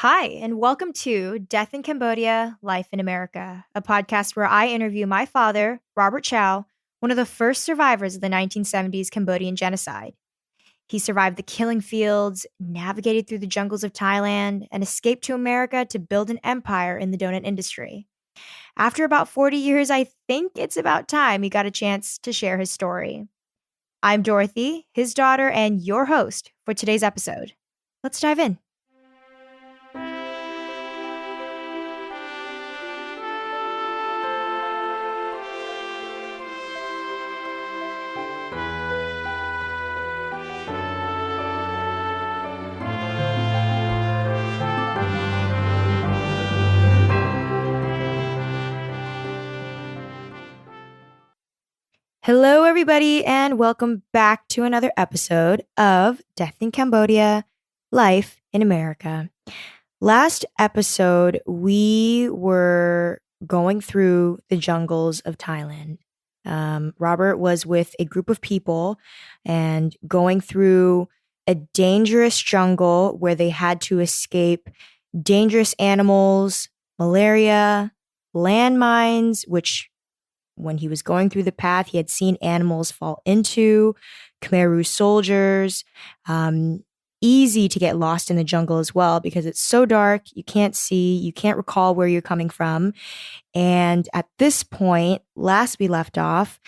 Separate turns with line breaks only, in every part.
Hi, and welcome to Death in Cambodia, Life in America, a podcast where I interview my father, Robert Chow, one of the first survivors of the 1970s Cambodian genocide. He survived the killing fields, navigated through the jungles of Thailand, and escaped to America to build an empire in the donut industry. After about 40 years, I think it's about time he got a chance to share his story. I'm Dorothy, his daughter, and your host for today's episode. Let's dive in. Hello, everybody, and welcome back to another episode of Death in Cambodia, Life in America. Last episode, we were going through the jungles of Thailand. Robert was with a group of people and going through a dangerous jungle where they had to escape dangerous animals, malaria, landmines, which when he was going through the path, he had seen animals fall into, Khmer Rouge soldiers. Easy to get lost in the jungle as well because it's so dark, you can't see, you can't recall where you're coming from. And at this point, last we left off,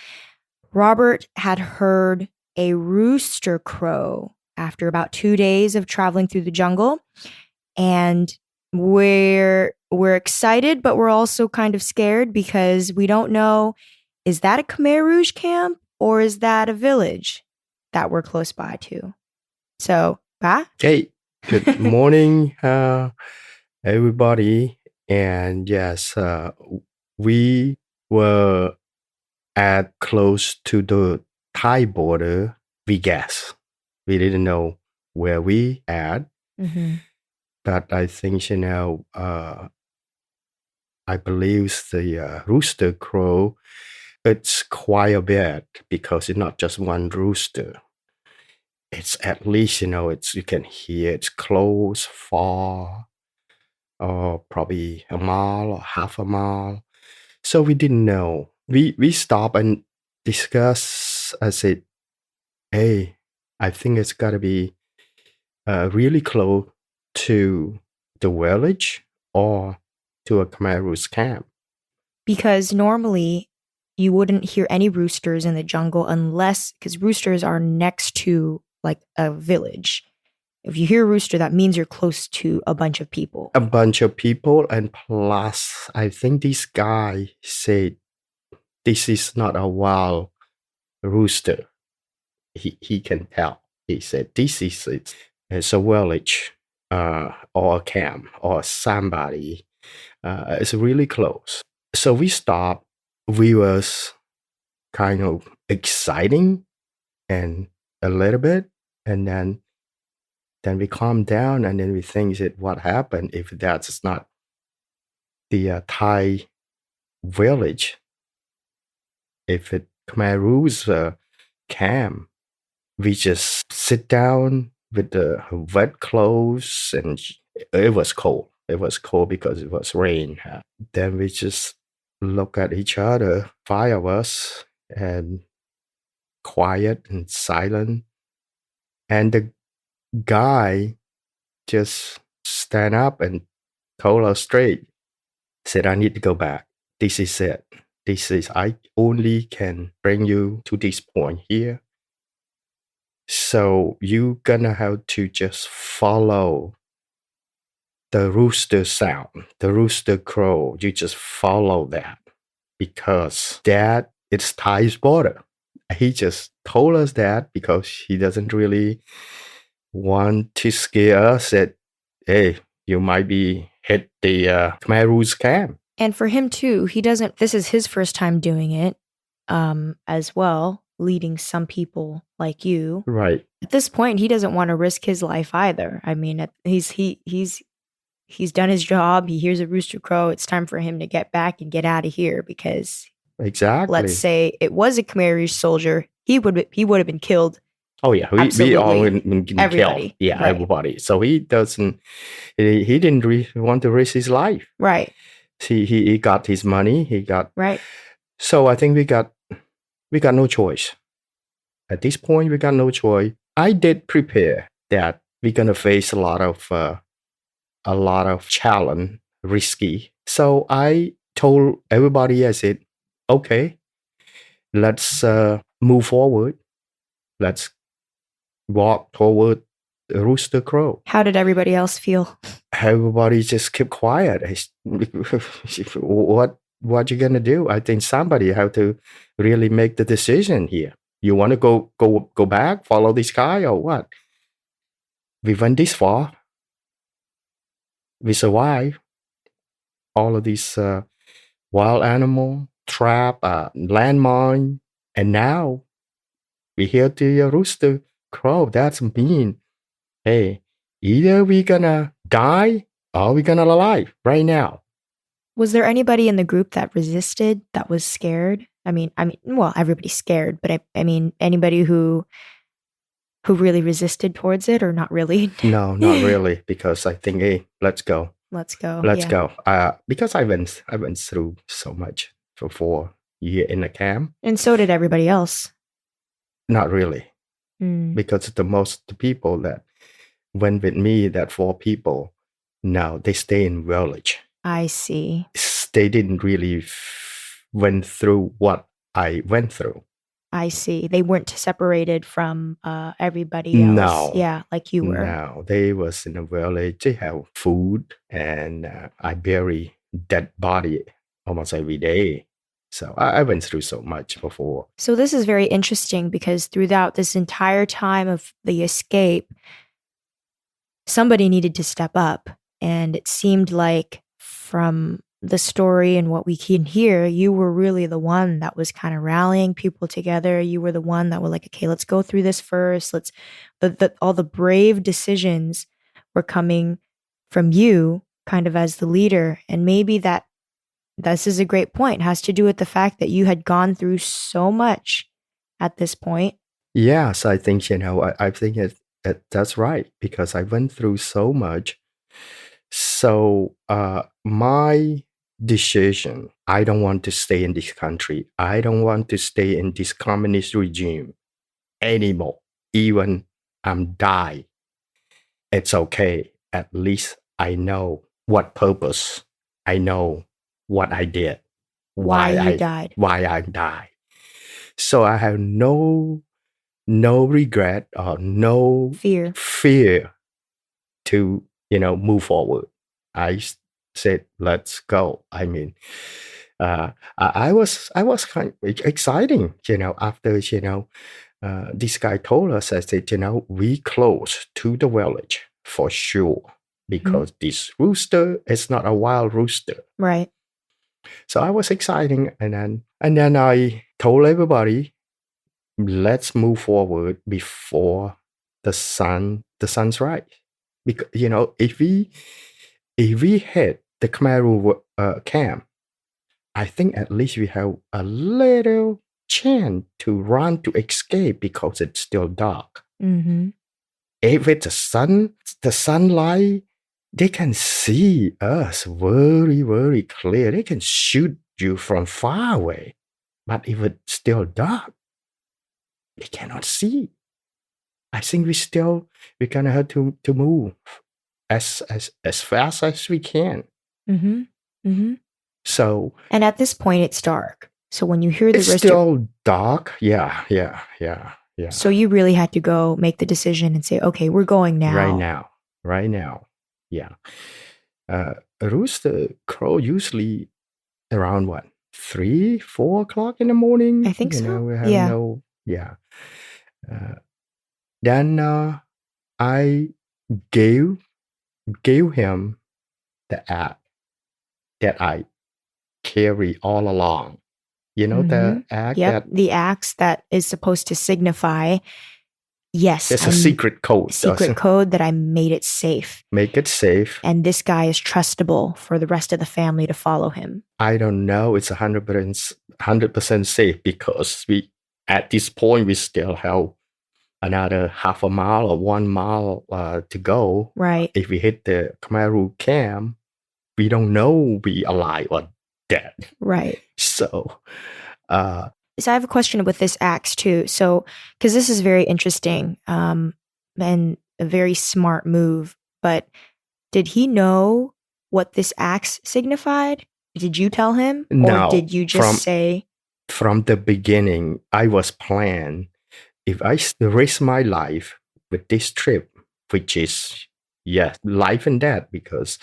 Robert had heard a rooster crow after about 2 days of traveling through the jungle. And we're excited, but we're also kind of scared because we don't know, is that a Khmer Rouge camp or is that a village that we're close by to? So, Ba?
Hey, good morning, everybody. And yes, we were at close to the Thai border, we guess. We didn't know where we at.
Mm-hmm.
But I think, I believe the rooster crow, it's quite a bit because it's not just one rooster. It's at least, you can hear it's close, far, or probably a mile or half a mile. So we didn't know. We stopped and discussed. I said, hey, I think it's got to be really close to the village or to a Khmer Rouge camp.
Because normally you wouldn't hear any roosters in the jungle because roosters are next to like a village. If you hear a rooster, that means you're close to a bunch of people.
A bunch of people, and plus, I think this guy said, this is not a wild rooster. He can tell. He said, this is it. It's a village or a camp or somebody. It's really close. So we stopped. We was kind of exciting and a little bit, and then we calm down, and then we think that what happened if that's not the Thai village, if it Khmer Rouge camp. We just sit down with the wet clothes, and it was cold. It was cold because it was rain. Then we just look at each other, 5 of us, and quiet and silent. And the guy just stand up and told us straight, said, I need to go back. This is it. I only can bring you to this point here. So you gonna have to just follow the rooster sound, the rooster crow. You just follow that because that it's Thai's border. He just told us that because he doesn't really want to scare us that, hey, you might be hit the Khmer Rouge camp.
And for him too, this is his first time doing it as well, leading some people like you.
Right.
At this point, he doesn't want to risk his life either. I mean, he's done his job. He hears a rooster crow. It's time for him to get back and get out of here because
exactly.
Let's say it was a Khmer Rouge soldier. He would have been killed
Oh yeah, we all
Absolutely.
been kill.
Everybody.
Yeah,
Right.
everybody. So he doesn't. He didn't want to risk his life.
Right.
He got his money. He got.
Right.
So I think we got no choice. At this point, we got no choice. I did prepare that we're gonna face a lot of challenge, risky. So I told everybody, I said, okay, let's move forward. Let's walk toward the rooster crow.
How did everybody else feel?
Everybody just kept quiet. What you gonna do? I think somebody have to really make the decision here. You want to go back, follow this guy, or what? We went this far. We survived all of these wild animal trap, landmine, and now we hear the rooster crow. That's mean. Hey, either we gonna die or we gonna alive right now.
Was there anybody in the group that resisted, that was scared? Well, everybody's scared, but I mean, anybody who really resisted towards it, or not really?
No, not really, because I think, hey, let's go.
Let's go.
Let's
Yeah.
go. Because I went through so much for 4 years in the camp.
And so did everybody else.
Not really,
Mm,
because the people that went with me, that 4 people, now they stay in village.
I see.
They didn't really went through what I went through.
I see. They weren't separated from everybody else.
No.
Yeah, like you were.
No, they was in a village. They have food, and I bury dead body almost every day. So I went through so much before.
So this is very interesting because throughout this entire time of the escape, somebody needed to step up. And it seemed like from the story and what we can hear, you were really the one that was kind of rallying people together. You were the one that were like, okay, let's go through this first. All the brave decisions were coming from you kind of as the leader. And maybe this is a great point, has to do with the fact that you had gone through so much at this point.
Yes, I think, I think that's right, because I went through so much. So my decision, I don't want to stay in this country. I don't want to stay in this communist regime anymore. Even I'm die. It's okay. At least I know what purpose. I know what I did.
Why you died.
Why I died. So I have no regret or no
Fear
to move forward. I said, let's go. I mean, I was kind of exciting, after, this guy told us, I said, we close to the village for sure, because this rooster is not a wild rooster.
Right.
So I was exciting. And then I told everybody, let's move forward before the sun's rise. Because, if we hit the Khmer Rouge camp, I think at least we have a little chance to run, to escape, because it's still dark.
Mm-hmm.
If it's the sunlight, they can see us very, very clear. They can shoot you from far away. But if it's still dark, they cannot see. I think we're gonna have to move as fast as we can.
Mm-hmm. Mm-hmm.
So,
and at this point, it's dark. So when you hear the
it's
rooster,
still dark. Yeah.
So you really had to go make the decision and say, okay, we're going now.
Right now. Yeah. A rooster crow usually around what, 3-4 o'clock in the morning.
I think so.
We have then I gave him the axe that I carry all along. The axe.
Yep, the axe that is supposed to signify, yes,
it's a secret code.
Code that I made it safe.
Make it safe.
And this guy is trustable for the rest of the family to follow him.
I don't know. It's 100% safe, because at this point we still have another half a mile or 1 mile to go.
Right.
If we hit the Khmer Rouge camp, we don't know we alive or dead.
Right.
So
So I have a question with this axe too. So, because this is very interesting, and a very smart move. But did he know what this axe signified? Did you tell him, or
no,
did you just say?
From the beginning, I was planned if I risk my life with this trip, which is life and death, because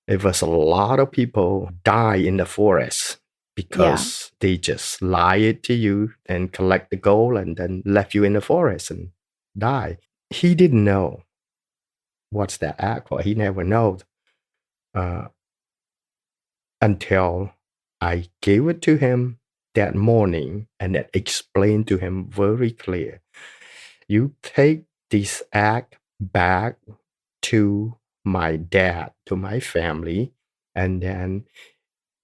it was a lot of people die in the forest because they just lied to you and collect the gold and then left you in the forest and die. He didn't know what's that act for. He never knows until I gave it to him that morning and that explained to him very clear. You take this act back to my dad, to my family, and then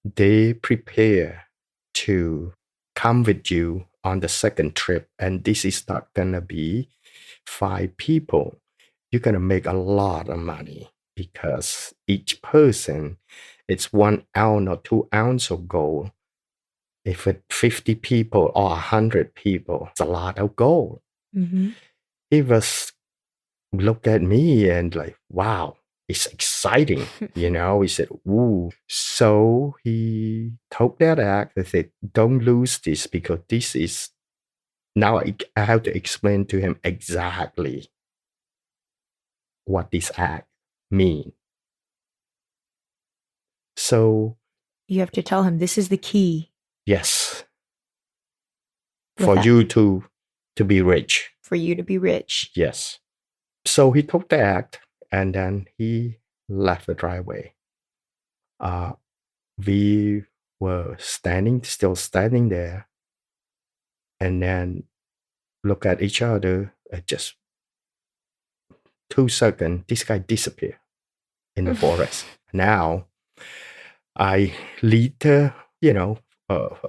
they prepare to come with you on the second trip. And this is not gonna be 5 people. You're gonna make a lot of money because each person it's 1 ounce or 2 ounces of gold. If it's 50 people or 100 people, it's a lot of gold.
Mm-hmm.
He was look at me and like, wow, it's exciting. He said, ooh. So he took that act and said, don't lose this because this is now I have to explain to him exactly what this act means. So
You have to tell him this is the key.
Yes. For you to be rich.
For you to be rich.
Yes. So he took the act and then he left the driveway. We were still standing there, and then look at each other. Just 2 seconds, this guy disappeared in the forest. Now, I lead a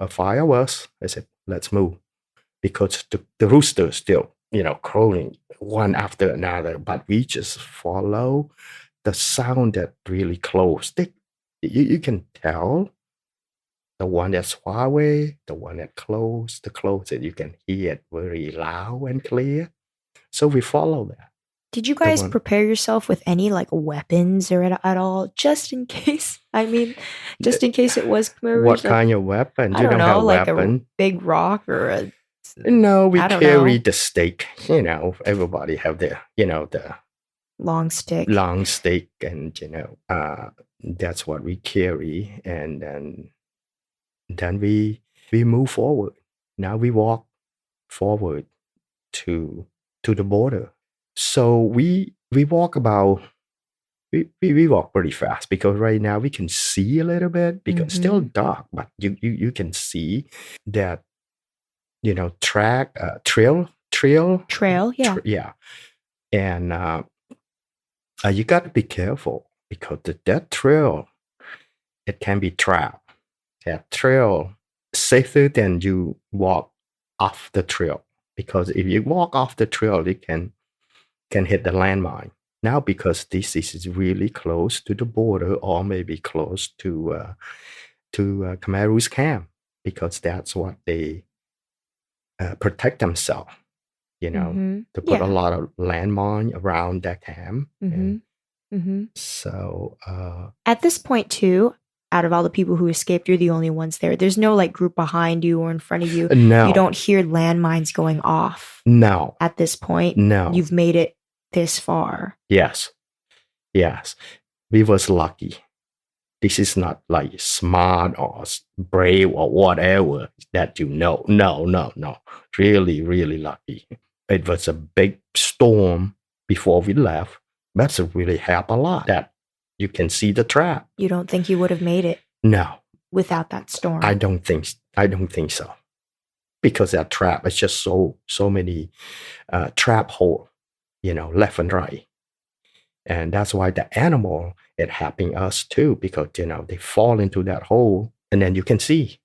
fire was. I said, let's move. Because the roosters still, crowing one after another, but we just follow the sound that really close. You can tell the one that's far away, the one that close, the closer you can hear it very loud and clear. So we follow that.
Did you guys prepare yourself with any like weapons or at all, just in case? I mean, just in case it was Khmer Rouge.
What kind of weapon?
I don't know, like a big rock or a.
No, we carry the stake. Everybody have the
long stick.
Long stick, and that's what we carry, and then we move forward. Now we walk forward to the border. So we walk about. We walk pretty fast because right now we can see a little bit because it's still dark, but you can see that trail,
yeah.
And you got to be careful because that trail, it can be trapped. That trail safer than you walk off the trail, because if you walk off the trail, it can hit the landmine. Now, because this is really close to the border, or maybe close to Khmer Rouge camp, because that's what they protect themselves. To put a lot of landmine around that camp. So
at this point too, out of all the people who escaped, you're the only ones there. There's no like group behind you or in front of you.
No.
You don't hear landmines going off.
No.
At this point.
No.
You've made it this far.
Yes. We was lucky. This is not like smart or brave or whatever that No. Really, really lucky. It was a big storm before we left. That's really helped a lot. That you can see the trap.
You don't think you would have made it?
No.
Without that storm?
I don't think so. Because that trap is just so many trap hole, left and right. And that's why the animal, it helping us too, because, they fall into that hole and then you can see.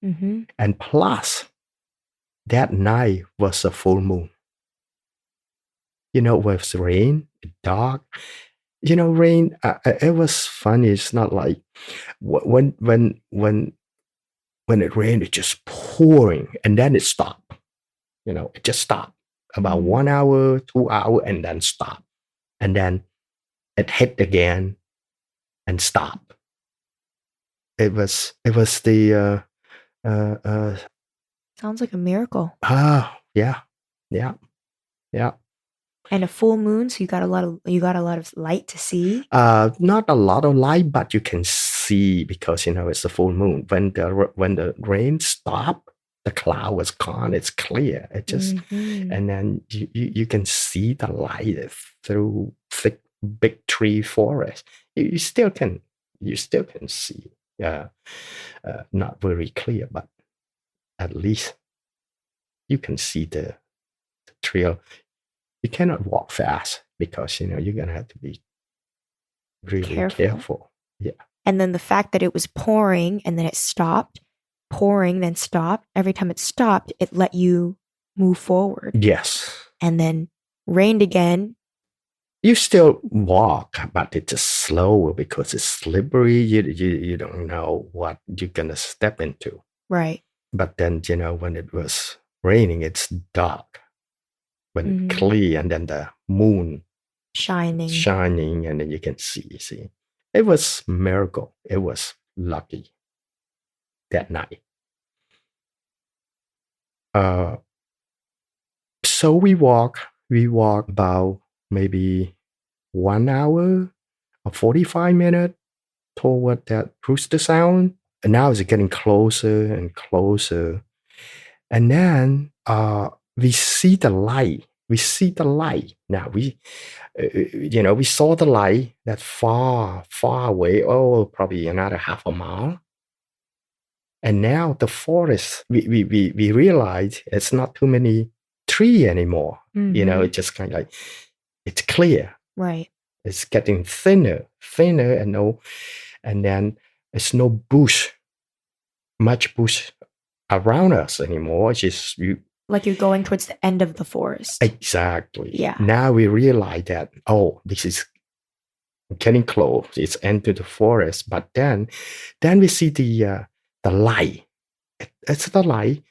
And plus, that night was a full moon. with rain, dark. Rain. It was funny. It's not like when it rained, it just pouring, and then it stopped. It just stopped about 1 hour, 2 hour, and then stop, and then it hit again and stop. It was the
Sounds like a miracle.
yeah, yeah, yeah.
And a full moon, so you got a lot of light to see.
Not a lot of light, but you can see because it's a full moon. When the rain stopped, the cloud was gone. It's clear. It just and then you can see the light through thick big tree forest. You still can see. Not very clear, but at least you can see the trail. You cannot walk fast because you're gonna have to be really careful. Yeah.
And then the fact that it was pouring and then it stopped, pouring, then stopped. Every time it stopped, it let you move forward.
Yes.
And then rained again.
You still walk, but it's just slower because it's slippery. You don't know what you're gonna step into.
Right.
But then when it was raining, it's dark. When it's clear, and then the moon shining, and then you can see. It was miracle. It was lucky that night. So we walk about maybe 1 hour or 45 minutes toward that rooster sound. And now it's getting closer and closer. And then we see the light. Now we saw the light that far away. Oh, probably another half a mile. And now the forest, we realize it's not too many trees anymore. It's just kind of like, it's clear.
Right.
It's getting thinner, and then there's no much bush around us anymore. It's just
like you're going towards the end of the forest.
Exactly.
Yeah.
Now we realize that, this is getting close. It's into the forest. But then we see the light. It's the light.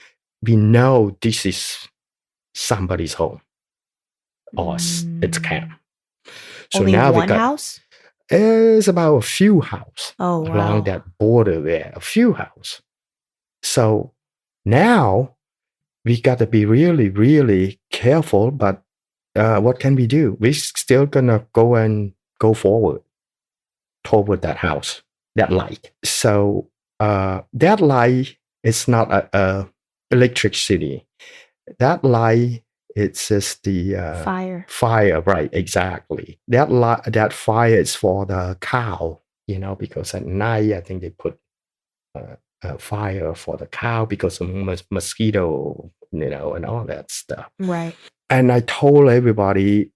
We know this is somebody's home. Or it's camp.
So only now one house?
It's about a few houses along that border there. A few houses. So now we got to be really, really careful, but what can we do? We're still gonna go forward toward that house, that light. So that light is not a electricity. That light, it's just the
fire.
Fire, right? Exactly. That fire is for the cow, because at night I think they put fire for the cow because of mosquito, and all that stuff.
Right.
And I told everybody,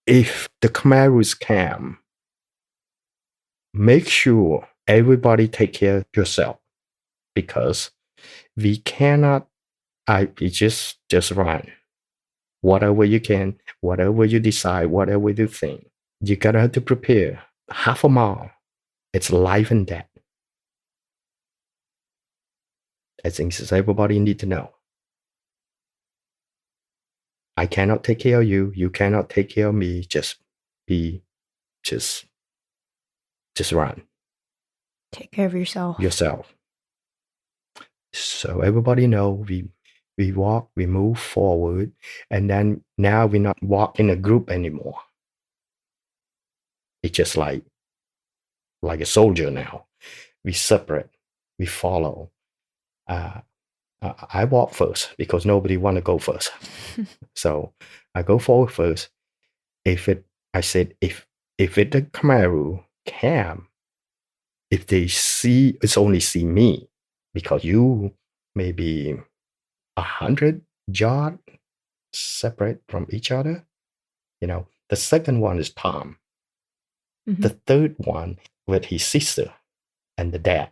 if the Khmer Rouge camp, make sure everybody take care of yourself, because we cannot. We just run. Whatever you can, whatever you decide, whatever you think, you gotta have to prepare. Half a mile, it's life and death. I think everybody need to know. I cannot take care of you. You cannot take care of me. Just run.
Take care of yourself.
So everybody know we walk, we move forward, and then now we not walk in a group anymore. It's just like a soldier now. We separate, we follow. I walk first because nobody want to go first. So I go forward first. If it the Khmer Rouge camp, if they it's only see me, because you may be 100 yards separate from each other. The second one is Tom. The third one with his sister and the dad.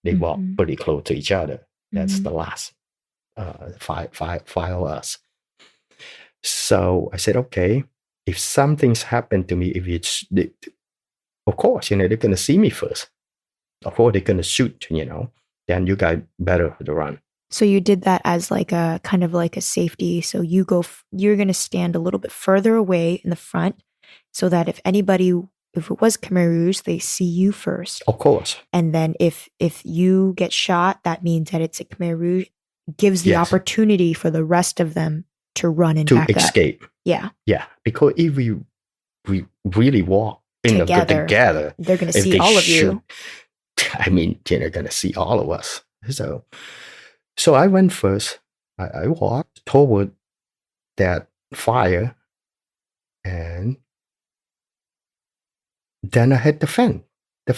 They walk pretty close to each other. That's the last five of us. So I said, okay, if something's happened to me, if it's, of course, they're going to see me first. Of course, they're going to shoot, then you guys better run.
So you did that as like a kind of like a safety. So you're going to stand a little bit further away in the front so that if it was Khmer Rouge, they see you first.
Of course.
And then if you get shot, that means that it's a Khmer Rouge, gives the opportunity for the rest of them to run and
to escape.
Yeah.
Yeah. Because if we really walk together,
they're going to see all of you.
I mean, they're going to see all of us. So I went first. I walked toward that fire, and then I hit the fan. I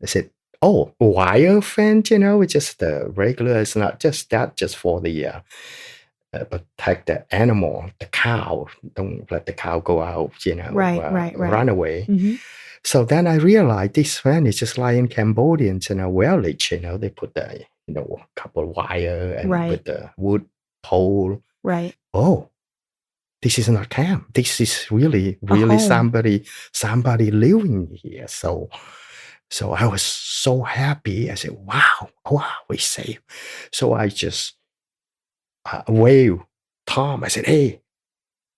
said, "Oh, wire fan? It's just the regular. It's not just that. Just for the protect the animal, the cow. Don't let the cow go out.
Right.
Run away."
Mm-hmm.
So then I realized this fan is just like in Cambodians in a village. They put the a couple of wire and with the wood pole.
Right.
Oh, this is not camp. This is really somebody living here. So I was so happy. I said, wow, we safe. So I just waved Tom. I said, hey,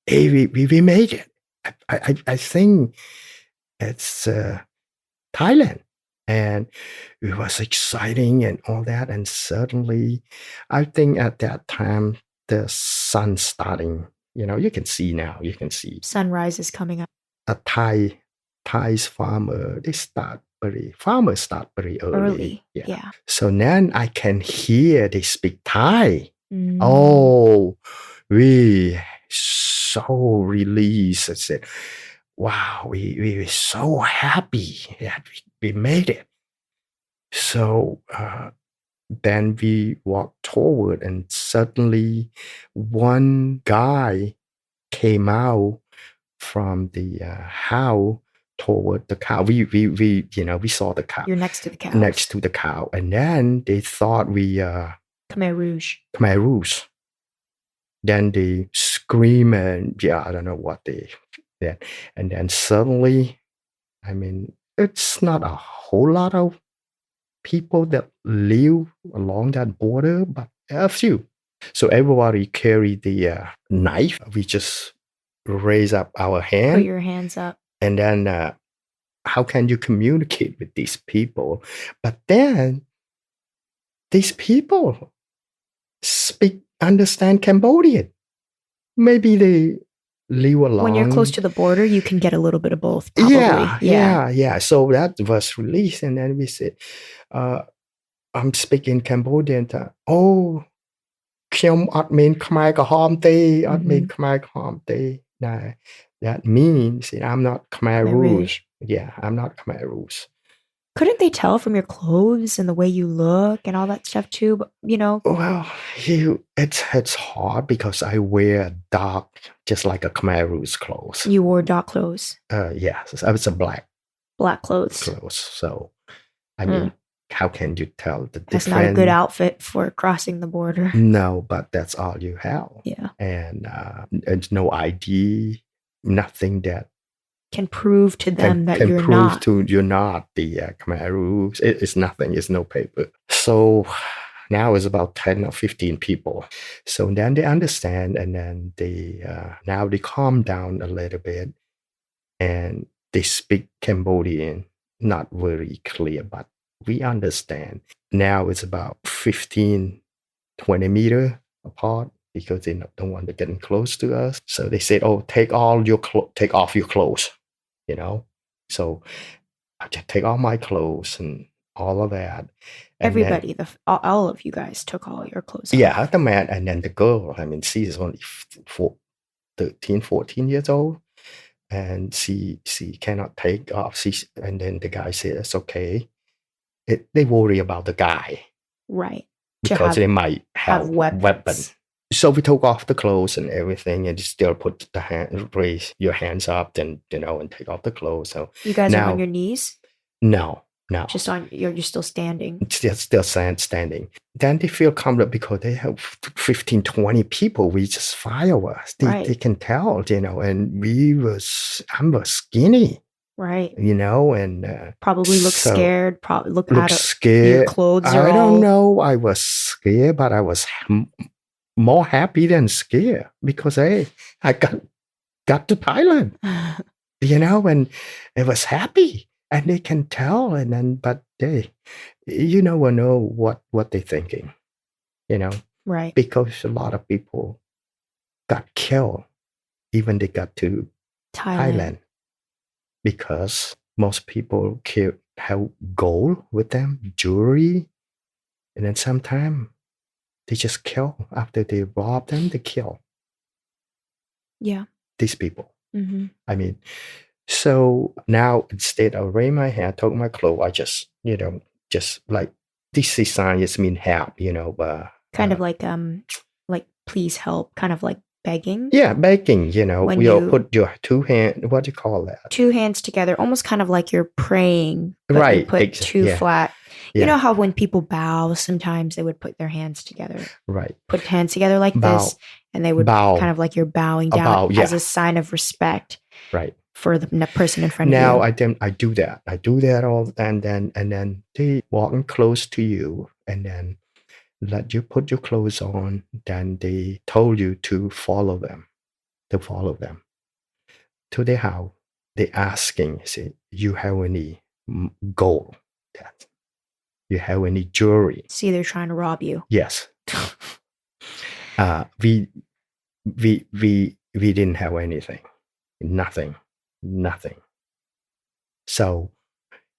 we made it. I think it's Thailand. And it was exciting and all that. And suddenly, I think at that time, the sun starting, you can see now,
sunrise is coming up.
A Thai's farmers start very early.
Yeah.
So then I can hear they speak Thai.
Mm.
Oh, we so released. I said, wow, we were so happy that we made it. So then we walked toward, and suddenly one guy came out from the house toward the cow. We saw the cow.
You're next to the cow.
Next to the cow, and then they thought we
Khmer Rouge.
Then they scream and I don't know what they did, and then suddenly, I mean, it's not a whole lot of people that live along that border, but a few. So everybody carried the knife. We just raise up our hand.
Put your hands up.
And then how can you communicate with these people? But then these people understand Cambodian. Maybe they live along.
When you're close to the border, you can get a little bit of both. Probably.
Yeah. So that was released, and then we said, I'm speaking Cambodian. Oh, ខ្ញុំអត់មានខ្មែរក្រហមទេអត់មានខ្មែរក្រហមទេ That means I'm not Khmer Rouge. Yeah, I'm not Khmer Rouge.
Couldn't they tell from your clothes and the way you look and all that stuff too? But,
Well, it's hard because I wear dark, just like a Khmer Rouge clothes.
You wore dark clothes?
Yes, it's a black
clothes.
So, I mean, how can you tell the difference?
That's not a good outfit for crossing the border.
No, but that's all you have.
Yeah.
And it's no ID, nothing that
can prove to them that
you're not the Khmer Rouge. It's nothing. It's no paper. So now it's about 10 or 15 people. So then they understand, and then now they calm down a little bit, and they speak Cambodian, not very clear, but we understand. Now it's about 15, 20 meters apart because they don't want to get close to us. So they said, oh, take off your clothes, So I just take off my clothes and all of that. And
everybody, all of you guys took all your clothes off.
Yeah, the man, and then the girl, I mean, she is only 13, 14 years old. And she cannot take off. And then the guy said, it's okay. They worry about the guy.
Right.
Because they might have weapons. So we took off the clothes and everything, and you still raise your hands up, and take off the clothes. So
you guys are on your knees?
No. No.
Just on you're still standing.
Still standing. Then they feel comfortable because they have 15, 20 people. We just fire us. They can tell, and I was skinny.
Right.
And
probably look scared. Probably look
scared.
Your clothes are
I don't know. I was scared, but I was more happy than scared because I got to Thailand, and it was happy, and they can tell, but you never know what they're thinking,
right?
Because a lot of people got killed, even they got to Thailand because most people have gold with them, jewelry, and then sometimes they just kill after they rob them. They kill.
Yeah.
These people.
Mm-hmm.
I mean, so now instead of wearing my hair, took my clothes, I just like this sign just mean help,
kind of like please help, kind of like begging.
Yeah, begging,
When
you
you
put your two hands, what do you call that?
Two hands together, almost kind of like you're praying, but
right.
you put two flat.
Yeah.
You know how when people bow, sometimes they would put their hands together.
Right.
Put hands together like this, and they would bow. Kind of like you're bowing down as a sign of respect.
Right.
For the person in front of you.
Now I do that. I do that all, and then they walking close to you, and then let you put your clothes on. Then they told you to follow them, to their house. They asking, say, you have any gold? That you have any jewelry?
See, they're trying to rob you.
Yes. We didn't have anything, nothing. So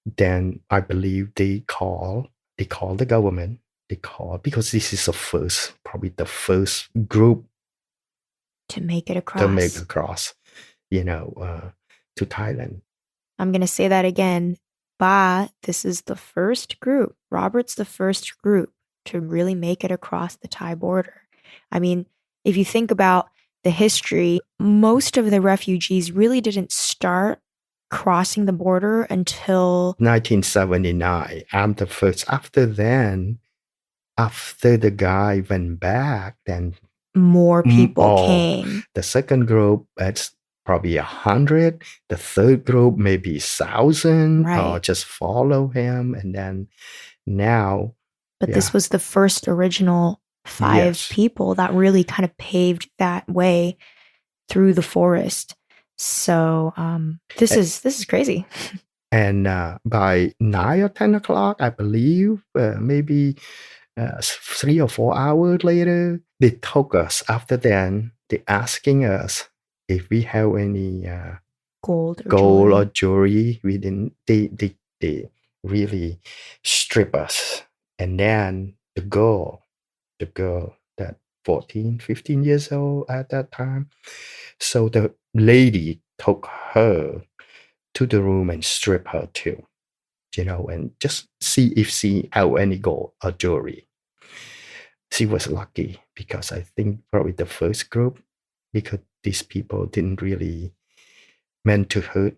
then I believe they call the government. They call because this is probably the first group
to make it across.
To Thailand.
I'm going to say that again. This is the first group. Robert's the first group to really make it across the Thai border. I mean, if you think about the history, most of the refugees really didn't start crossing the border until
1979. I'm the first. After then, after the guy went back, then
more people came.
The second group, that's probably 100. The third group, maybe 1,000, or just follow him. And then now.
But this was the first original 5 people that really kind of paved that way through the forest. So this is crazy.
And by 9 or 10 o'clock, I believe, maybe 3 or 4 hours later, they took us. After then, they asking us if we have any
gold
or jewelry. We didn't. They really strip us. And then the girl that 14, 15 years old at that time. So the lady took her to the room and strip her too, and just see if she had any gold or jewelry. She was lucky because I think probably the first group, because these people didn't really meant to hurt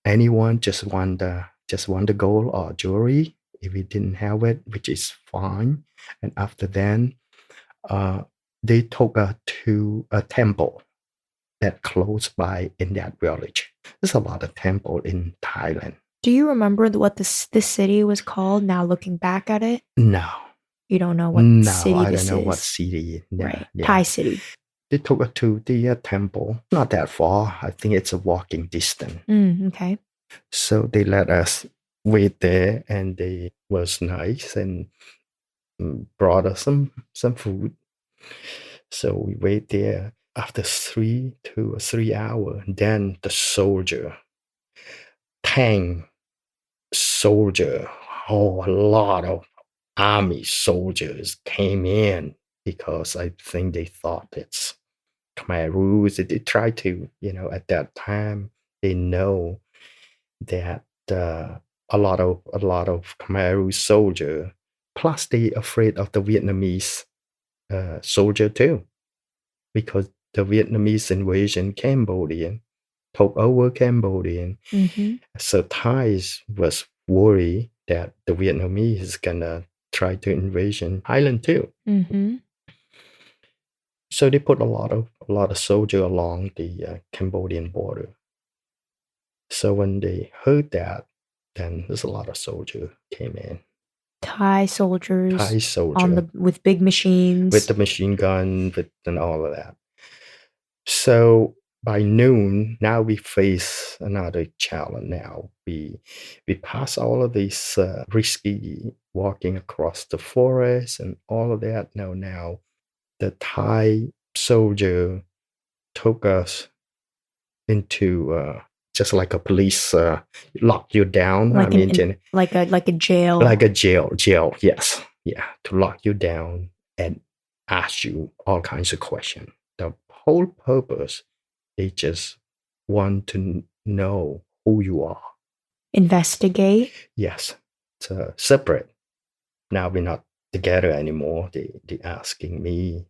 anyone, just want the gold or jewelry. If we didn't have it, which is fine. And after then, they took us to a temple that close by in that village. There's a lot of temple in Thailand.
Do you remember what this city was called now looking back at it?
No.
You don't know what city
I
this is?
don't know what city. No,
right. Yeah. Thai city.
They took us to the temple. Not that far. I think it's a walking distance.
Okay.
So they let us wait there, and they was nice and brought us some food. So we wait there. After 3 to 3 hours, then the tank soldier, a lot of army soldiers came in because I think they thought it's Khmer Rouge. They try to, at that time, they know that a lot of Khmer Rouge soldier, plus they afraid of the Vietnamese soldier too, because the Vietnamese invasion Cambodia took over Cambodia.
Mm-hmm.
So Thais was worried that the Vietnamese is gonna try to invasion Thailand too.
Mm-hmm.
So they put a lot of soldier along the Cambodian border. So when they heard that, then there's a lot of soldier came in.
Thai soldiers
Thai soldier
with big machines.
with the machine gun, with and all of that. So by noon, now we face another challenge. Now we pass all of these risky walking across the forest and all of that. Now the Thai soldier took us into just like a police lock you down. I
Like
mean,
like a jail.
like a jail. Yes, yeah, to lock you down and ask you all kinds of questions. The whole purpose, they just want to know who you are.
Investigate.
Yes, it's separate. Now we're not together anymore. They asking me.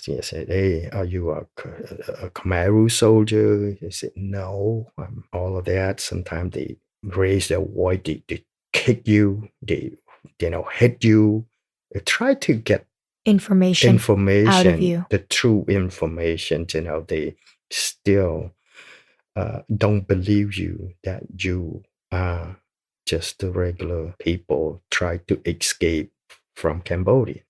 They said, "Hey, are you a Khmer Rouge soldier?" I said, "No, I'm all of that." Sometimes they raise their voice, they kick you, they hit you. They try to get
Information out of you.
the true information. They still don't believe you that you are just the regular people try to escape from Cambodia.